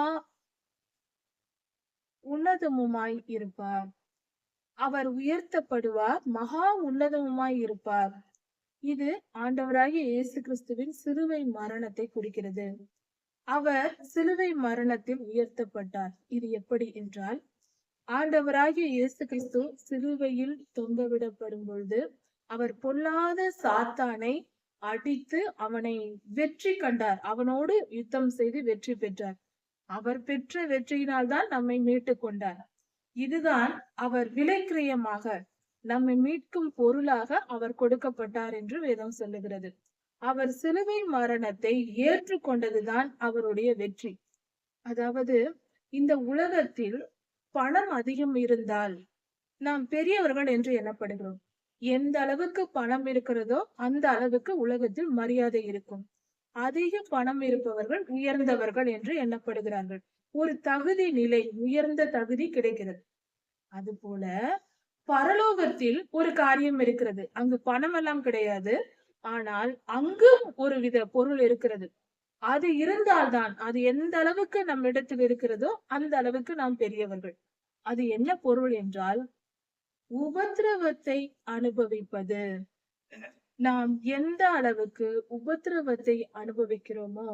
உன்னதமுமாய் இருப்பார். அவர் உயர்த்தப்படுவார், மகா உன்னதமுமாய் இருப்பார். இது ஆண்டவராகிய இயேசு கிறிஸ்துவின் சிலுவை மரணத்தை குறிக்கிறது. அவர் சிலுவை மரணத்தில் உயர்த்தப்பட்டார். இது எப்படி என்றால், ஆண்டவராகிய இயேசு கிறிஸ்து சிலுவையில் தொங்கவிடப்படும் பொழுது அவர் பொல்லாத சாத்தானை அடித்து அவனை வெற்றி கண்டார். அவனோடு யுத்தம் செய்து வெற்றி பெற்றார். அவர் பெற்ற வெற்றியினால் தான் நம்மை மீட்டுக் கொண்டார். இதுதான் அவர் விலைக்கிரயமாக நம்மை மீட்கும் பொருளாக அவர் கொடுக்கப்பட்டார் என்று வேதம் சொல்லுகிறது. அவர் சிலுவை மரணத்தை ஏற்றுக்கொண்டதுதான் அவருடைய வெற்றி. அதாவது இந்த உலகத்தில் பணம் அதிகம் இருந்தால் நாம் பெரியவர்கள் என்று எண்ணப்படுகிறோம். எந்த அளவுக்கு பணம் இருக்கிறதோ அந்த அளவுக்கு உலகத்தில் மரியாதை இருக்கும். அதிக பணம் இருப்பவர்கள் உயர்ந்தவர்கள் என்று எண்ணப்படுகிறார்கள். ஒரு தகுதி நிலை, உயர்ந்த தகுதி கிடைக்கிறது. அது போல பரலோகத்தில் ஒரு காரியம் இருக்கிறது. அங்கு பணம் எல்லாம் கிடையாது. ஆனால் அங்கும் ஒரு வித பொருள் இருக்கிறது. அது இருந்தால்தான், அது எந்த அளவுக்கு நம் இடத்தில் இருக்கிறதோ அந்த அளவுக்கு நாம் பெரியவர்கள். அது என்ன பொருள் என்றால், உபத்திரவத்தை அனுபவிப்பது. நாம் எந்த அளவுக்கு உபத்திரவத்தை அனுபவிக்கிறோமோ,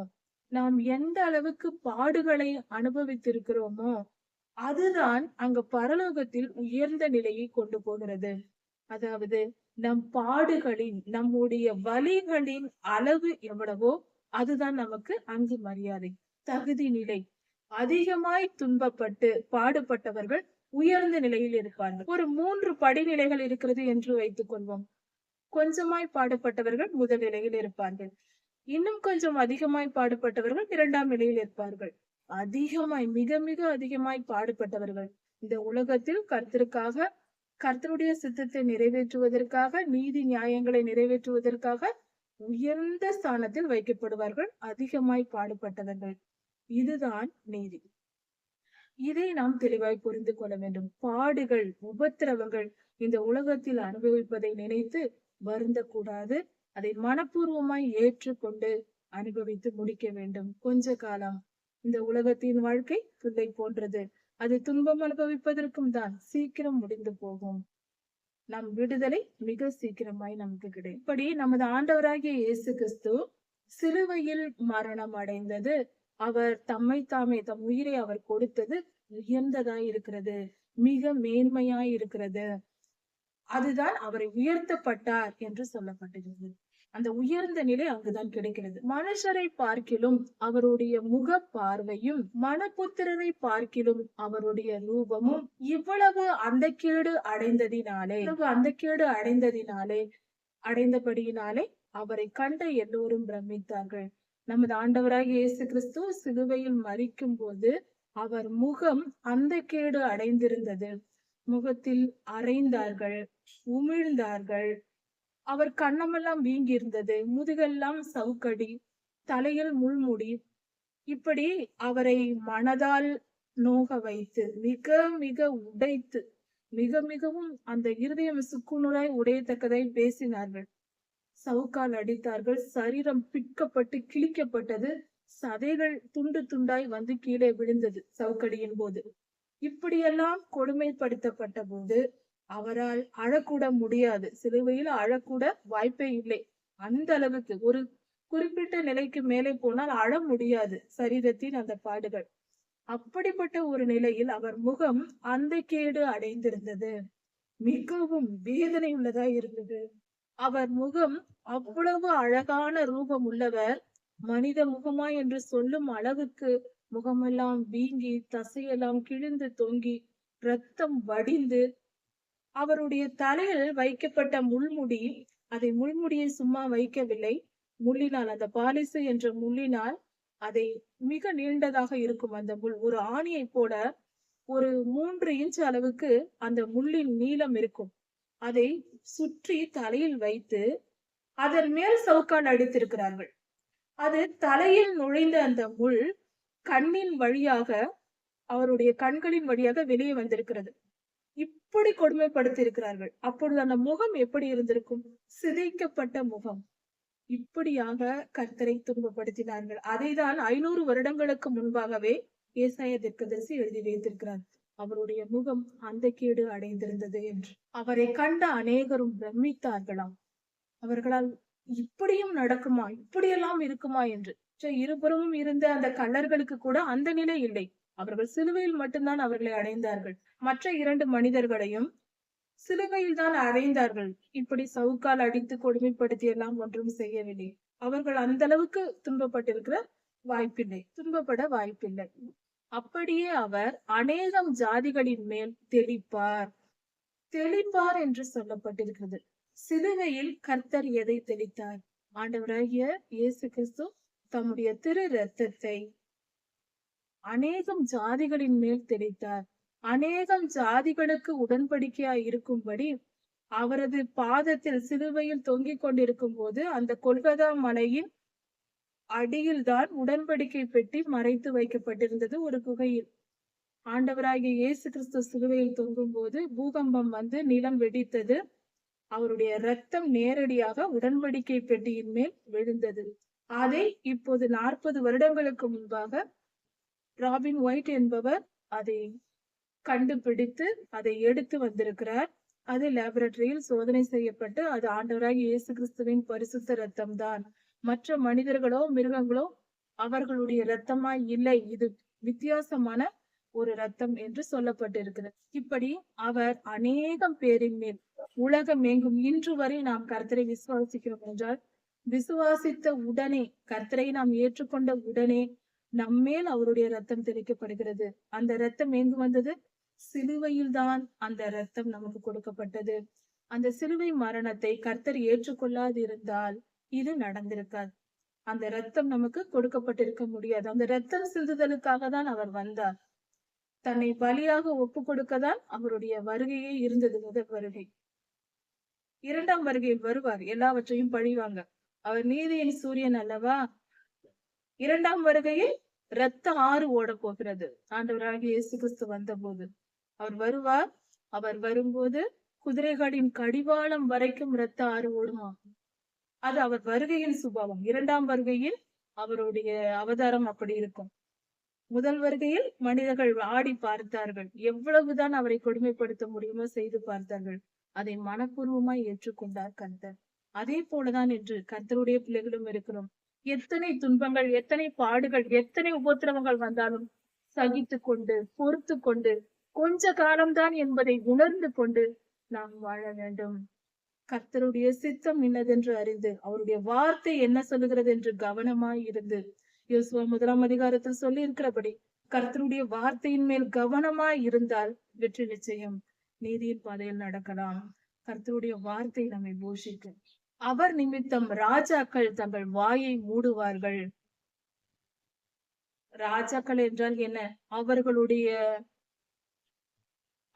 நாம் எந்த அளவுக்கு பாடுகளை அனுபவித்திருக்கிறோமோ, அதுதான் அங்க பரலோகத்தில் உயர்ந்த நிலையை கொண்டு போகிறது. அதாவது நம் பாடுகளின், நம்முடைய வலிகளின் அளவு எவ்வளவோ அதுதான் நமக்கு அங்கு மரியாதை, தகுதி நிலை. அதிகமாய் துன்பப்பட்டு பாடுபட்டவர்கள் உயர்ந்த நிலையில் இருப்பார்கள். ஒரு 3 படிநிலைகள் இருக்கிறது என்று வைத்துக் கொள்வோம். கொஞ்சமாய் பாடுபட்டவர்கள் முதல் நிலையில் இருப்பார்கள். இன்னும் கொஞ்சம் அதிகமாய் பாடுபட்டவர்கள் 2ஆம் நிலையில் இருப்பார்கள். அதிகமாய், மிக மிக அதிகமாய் பாடுபட்டவர்கள் இந்த உலகத்தில் கர்த்தருக்காக, கர்த்தருடைய சித்தத்தை நிறைவேற்றுவதற்காக, நீதி நியாயங்களை நிறைவேற்றுவதற்காக உயர்ந்த ஸ்தானத்தில் வைக்கப்படுவார்கள். அதிகமாய் பாடுபட்டவர்கள். இதுதான் நீதி. இதை நாம் தெளிவாய் புரிந்து கொள்ள வேண்டும். பாடுகள், உபத்திரவங்கள் இந்த உலகத்தில் அனுபவிப்பதை நினைத்து வருந்தக்கூடாது. அதை மனப்பூர்வமாய் ஏற்றுக்கொண்டு அனுபவித்து முடிக்க வேண்டும். கொஞ்ச காலம். இந்த உலகத்தின் வாழ்க்கை புல்லை போன்றது. அது துன்பம் அனுபவிப்பதற்கும் தான், சீக்கிரம் முடிந்து போகும். நம் விடுதலை மிக சீக்கிரமாய் நமக்கு கிடைக்கும். இப்படி நமது ஆண்டவராகிய இயேசு கிறிஸ்து சிலுவையில் மரணம் அடைந்தது. அவர் தம்மை தாமே, தம் உயிரை அவர் கொடுத்தது உயர்ந்ததாய் இருக்கிறது, மிக மேன்மையாய் இருக்கிறது. அதுதான் அவரை உயர்த்தப்பட்டார் என்று சொல்லப்பட்டிருக்கிறது. அந்த உயர்ந்த நிலை அங்குதான் கிடைக்கிறது. மனுஷரை பார்க்கிலும் அவருடைய முக பார்வையும், மனபுத்திரரை பார்க்கிலும் அவருடைய ரூபமும் இவ்வளவு அந்த கேடு அடைந்தபடியினாலே அவரை கண்ட எல்லோரும் பிரமித்தார்கள். நமது ஆண்டவராகிய இயேசு கிறிஸ்து சிலுவையில் மரிக்கும் போது அவர் முகம் அந்த கேடு அடைந்திருந்தது. முகத்தில் அறைந்தார்கள், உமிழ்ந்தார்கள். அவர் கண்ணமெல்லாம் வீங்கி இருந்தது, முதுகெல்லாம் சவுக்கடி, தலையில் முள்முடி. இப்படி அவரை மனதால் நோக வைத்து, மிக மிக உடைத்து மிக மிகவும் அந்த இருதயம் சுக்குநூறாய் உடையத்தக்கதை பேசினார்கள். சவுக்கால் அடித்தார்கள். சரீரம் பிக்கப்பட்டு கிழிக்கப்பட்டது. சதைகள் துண்டு துண்டாய் வந்து கீழே விழுந்தது சவுக்கடியின் போது. இப்படியெல்லாம் கொடுமைப்படுத்தப்பட்ட போது அவரால் அழக்கூட முடியாது. சிலுவையில் அழக்கூட வாய்ப்பே இல்லை. அந்த அளவுக்கு ஒரு குறிப்பிட்ட நிலைக்கு மேலே போனால் அழ முடியாது சரீரத்தின் அந்த பாடுகள். அப்படிப்பட்ட ஒரு நிலையில் அவர் முகம் அந்த கேடு அடைந்திருந்தது. மிகவும் வேதனை உள்ளதா இருந்தது. அவர் முகம் அவ்வளவு அழகான ரூபம் உள்ளவர், மனித முகமா என்று சொல்லும் அளவுக்கு முகமெல்லாம் வீங்கி தசையெல்லாம் கிழிந்து தொங்கி ரத்தம் வடிந்து, அவருடைய தலையில் வைக்கப்பட்ட முள்முடி, அதை முள்முடியை சும்மா வைக்கவில்லை, முள்ளினால் அந்த பாலிசு என்ற முள்ளினால் அதை மிக நீண்டதாக இருக்கும் அந்த முள். ஒரு ஆணியை போல ஒரு 3 இன்ச் அளவுக்கு அந்த முள்ளின் நீளம் இருக்கும். அதை சுற்றி தலையில் வைத்து அதன் மேல் சவுக்கால் அடித்திருக்கிறார்கள். அது தலையில் நுழைந்த அந்த முள் கண்ணின் வழியாக, அவருடைய கண்களின் வழியாக வெளியே வந்திருக்கிறது. இப்படி கொடுமைப்படுத்தி இருக்கிறார்கள். அப்பொழுது அந்த முகம் எப்படி இருந்திருக்கும்? சிதைக்கப்பட்ட முகம். இப்படியாக கர்த்தரை துன்பப்படுத்தினார்கள். அதைதான் 500 வருடங்களுக்கு முன்பாகவே ஏசாயா தீர்க்கதரிசி எழுதி வைத்திருக்கிறார். அவருடைய முகம் அந்த கேடு அடைந்திருந்தது என்று. அவரை கண்ட அநேகரும் பிரமித்தார்களாம். அவர்களால் இப்படியும் நடக்குமா, இப்படியெல்லாம் இருக்குமா என்று. இருபுறமும் இருந்த அந்த கள்ளர்களுக்கு கூட அந்த நிலை இல்லை. அவர்கள் சிலுவையில் மட்டும்தான் அவர்களை அடைந்தார்கள். மற்ற 2 மனிதர்களையும் சிலுவையில் தான் அடைந்தார்கள். இப்படி சவுக்கால் அடித்து கொடுமைப்படுத்தி எல்லாம் ஒன்றும் செய்யவில்லை. அவர்கள் அந்த அளவுக்கு துன்பப்பட்டிருக்கிற வாய்ப்பில்லை, துன்பப்பட வாய்ப்பில்லை. அப்படியே அவர் அநேகம் ஜாதிகளின் மேல் தெளிப்பார். தெளிப்பார் என்று சொல்லப்பட்டிருக்கிறது. சிலுவையில் கர்த்தர் எதை தெளித்தார்? ஆண்டவராகிய இயேசு கிறிஸ்து தம்முடைய திரு இரத்தத்தை அநேகம் ஜாதிகளின் மேல் தெளித்தார். அநேகம் ஜாதிகளுக்கு உடன்படிக்கையாய் இருக்கும்படி அவரது பாதத்தில் சிலுவையில் தொங்கிக் கொண்டிருக்கும் போது அந்த கொல்கதா மலையின் அடியில் தான் உடன்படிக்கை பெட்டி மறைத்து வைக்கப்பட்டிருந்தது ஒரு குகையில். ஆண்டவராகிய இயேசு கிறிஸ்து சிலுவையில் தொங்கும் போது பூகம்பம் வந்து நிலம் வெடித்தது. அவருடைய இரத்தம் நேரடியாக உடன்படிக்கை பெட்டியின் மேல் விழுந்தது. அதை இப்போது 40 வருடங்களுக்கு முன்பாக ராபின் ஒயிட் என்பவர் அதை கண்டுபிடித்து அதை எடுத்து வந்திருக்கிறார். அது லேபரட்டரியில் சோதனை செய்யப்பட்டு அது ஆண்டவராகிய இயேசு கிறிஸ்துவின் பரிசுத்த இரத்தம் தான். மற்ற மனிதர்களோ மிருகங்களோ அவர்களுடைய இரத்தமாய் இல்லை, இது வித்தியாசமான ஒரு இரத்தம் என்று சொல்லப்பட்டிருக்கிறது. இப்படி அவர் அநேகம் பேரின் மேல் உலகம் எங்கும் இன்று வரை நாம் கர்த்தரை விசுவாசிக்கிறோம் என்றால், விசுவாசித்த உடனே, கர்த்தரை நாம் ஏற்றுக்கொண்ட உடனே நம்மேல் அவருடைய ரத்தம் தெளிக்கப்படுகிறது. அந்த ரத்தம் எங்கு வந்தது? சிலுவையில் தான் அந்த ரத்தம் நமக்கு கொடுக்கப்பட்டது. அந்த சிலுவை மரணத்தை கர்த்தர் ஏற்றுக்கொள்ளாது இருந்தால் இது நடந்திருக்காது. அந்த ரத்தம் நமக்கு கொடுக்கப்பட்டிருக்க முடியாது. அந்த ரத்தம் சிந்துதலுக்காக தான் அவர் வந்தார். தன்னை பலியாக ஒப்பு கொடுக்கதான் அவருடைய வருகையே இருந்தது. முதல் வருகை. 2ஆம் வருகையில் வருவார், எல்லாவற்றையும் பழிவாங்க. அவர் நீதியின் சூரியன் அல்லவா? 2ஆம் வருகையில் இரத்த ஆறு ஓட போகிறது. ஆண்டவராகிய இயேசு கிறிஸ்து வந்த போது அவர் வருவார். அவர் வரும்போது குதிரைகளின் கடிவாளம் வரைக்கும் இரத்த ஆறு ஓடுமா. அது அவர் வருகையின் சுபாவம். 2ஆம் வருகையில் அவருடைய அவதாரம் அப்படி இருக்கும். முதல் வருகையில் மனிதர்கள் ஆடி பார்த்தார்கள், எவ்வளவுதான் அவரை கொடுமைப்படுத்த முடியுமோ செய்து பார்த்தார்கள். அதை மனப்பூர்வமாய் ஏற்றுக்கொண்டார் கர்த்தர். அதே போலதான் என்று கர்த்தருடைய பிள்ளைகளும் இருக்கிறோம். எத்தனை துன்பங்கள், எத்தனை பாடுகள், எத்தனை உபத்திரவங்கள் வந்தாலும் சகித்து கொண்டு, பொறுத்து கொண்டு, கொஞ்ச காலம்தான் என்பதை உணர்ந்து கொண்டு நாம் வாழ வேண்டும். கர்த்தருடைய சித்தம் இன்னதென்று அறிந்து, அவருடைய வார்த்தை என்ன சொல்லுகிறது என்று கவனமாய் இருந்து, யோசுவா 1ஆம் அதிகாரத்தில் சொல்லி இருக்கிறபடி கர்த்தருடைய வார்த்தையின் மேல் கவனமாய் இருந்தால் வெற்றி நிச்சயம். நீதியின் பாதையில் நடக்கலாம். கர்த்தருடைய வார்த்தை நம்மை போஷிக்கும். அவர் நிமித்தம் ராஜாக்கள் தங்கள் வாயை மூடுவார்கள். ராஜாக்கள் என்றால் என்ன? அவர்களுடைய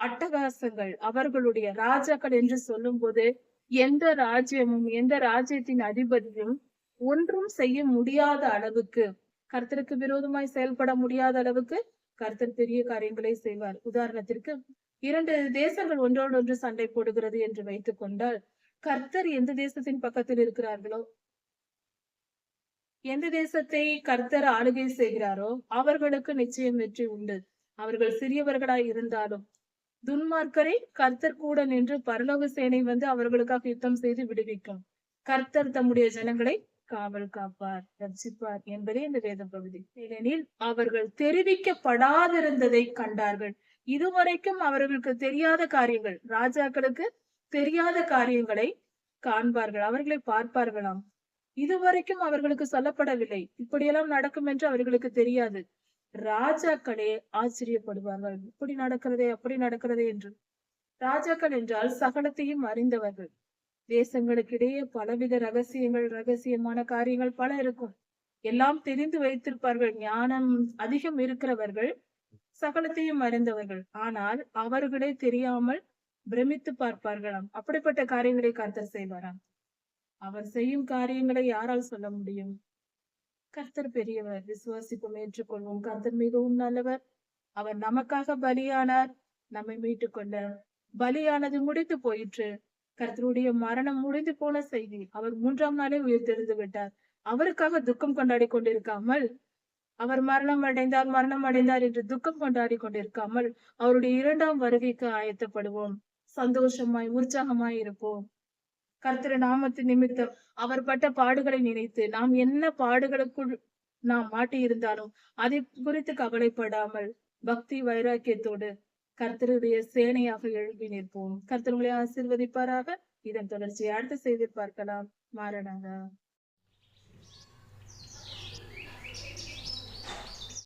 அட்டகாசங்கள், அவர்களுடைய ராஜாக்கள் என்று சொல்லும் போது எந்த ராஜ்யமும் எந்த ராஜ்யத்தின் அதிபதியும் ஒன்றும் செய்ய முடியாத அளவுக்கு, கர்த்தருக்கு விரோதமாய் செயல்பட முடியாத அளவுக்கு கர்த்தர் பெரிய காரியங்களை செய்வார். உதாரணத்திற்கு 2 தேசங்கள் ஒன்றோடு ஒன்று சண்டை போடுகிறது என்று வைத்துக் கொண்டால், கர்த்தர் எந்த தேசத்தின் பக்கத்தில் இருக்கிறார்களோ, எந்த தேசத்தை கர்த்தர் ஆளுகை செய்கிறாரோ, அவர்களுக்கு நிச்சயம் வெற்றி உண்டு. அவர்கள் சிறியவர்களாய் இருந்தாலும், துன்மார்க்கரை கர்த்தர் கூட நின்று பரலோக சேனை வந்து அவர்களுக்காக யுத்தம் செய்து விடுவிக்கும். கர்த்தர் தம்முடைய ஜனங்களை காவல் காப்பார், ரட்சிப்பார் என்பதே இந்த வேத பகுதி. ஏனெனில் அவர்கள் தெரிவிக்கப்படாதிருந்ததை கண்டார்கள். இதுவரைக்கும் அவர்களுக்கு தெரியாத காரியங்கள், ராஜாக்களுக்கு தெரியாத காரியங்களை காண்பார்கள், அவர்களை பார்ப்பார்களாம். இதுவரைக்கும் அவர்களுக்கு சொல்லப்படவில்லை. இப்படியெல்லாம் நடக்கும் என்று அவர்களுக்கு தெரியாது. ராஜாக்களே ஆச்சரியப்படுவார்கள். இப்படி நடக்கிறதே, அப்படி நடக்கிறதே என்று. ராஜாக்கள் என்றால் சகலத்தையும் அறிந்தவர்கள். தேசங்களுக்கிடையே பலவித ரகசியங்கள், ரகசியமான காரியங்கள் பல இருக்கும். எல்லாம் தெரிந்து வைத்திருப்பார்கள். ஞானம் அதிகம் இருக்கிறவர்கள், சகலத்தையும் அறிந்தவர்கள். ஆனால் அவர்களே தெரியாமல் பிரமித்து பார்ப்பார்களாம். அப்படிப்பட்ட காரியங்களை கர்த்தர் செய்வாராம். அவர் செய்யும் காரியங்களை யாரால் சொல்ல முடியும்? கர்த்தர் பெரியவர், விசுவாசிப்போம், ஏற்றுக்கொள்வோம். கர்த்தர் மிகவும் நல்லவர். அவர் நமக்காக பலியானார், நம்மை மீட்டுக் கொள்ள. பலியானது முடிந்து போயிற்று. கர்த்தருடைய மரணம் முடிந்து போன செய்தி. அவர் 3ஆம் நாளே உயிர்த்தெழுந்து விட்டார். அவருக்காக துக்கம் கொண்டாடி கொண்டிருக்காமல், அவர் மரணம் அடைந்தார் என்று துக்கம் கொண்டாடி கொண்டிருக்காமல், அவருடைய 2ஆம் வருகைக்கு ஆயத்தப்படுவோம். சந்தோஷமாய், உற்சாகமாய் இருப்போம். கர்த்தர் நாமத்தின் நிமித்தம் அவர் பட்ட பாடுகளை நினைத்து, நாம் என்ன பாடுகளுக்குள் நாம் மாட்டியிருந்தாலும் அதை குறித்து கவலைப்படாமல் பக்தி வைராக்கியத்தோடு கர்த்தருடைய சேனையாக எழுப்பி நிற்போம். கர்த்தர் உங்களை ஆசீர்வதிப்பாராக. இதன் தொடர்ச்சியை அடுத்த செய்தி பார்க்கலாம். மாறனாக.